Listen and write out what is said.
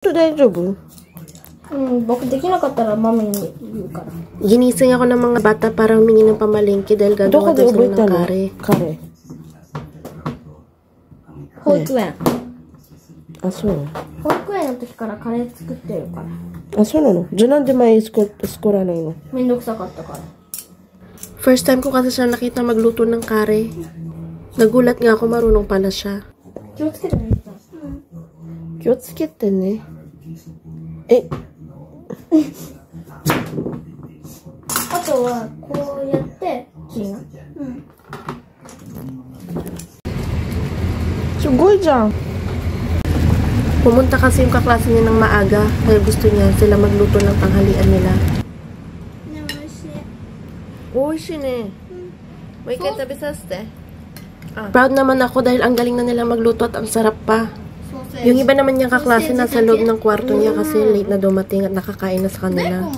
大丈夫? Bakit di kinakatara mami ni Yuka. Ginising ako ng mga bata para humingi ng pamalingki dahil gagawa daw sila ng kare. Kare. 保育園。あ、そうなの。保育園の時からカレー作ってるから。あ、そうなの。じゃあなんで前作らないの? めんどくさかったから。 First time ko kasi siya nakita magluto ng kare. Nagulat nga ako, marunong pala siya. 気をつけてね。気をつけてね。え。あとはこうやって切りな。すごいじゃん。 Pumunta kasi yung kaklase niya ng maaga dahil gusto niya sila magluto ng tanghalian nila. Oishi ne. Proud naman ako dahil ang galing na nila magluto at ang sarap pa. Yung iba naman niyang kaklase nasa loob ng kwarto niya kasi late na dumating at nakakain na sa kanila.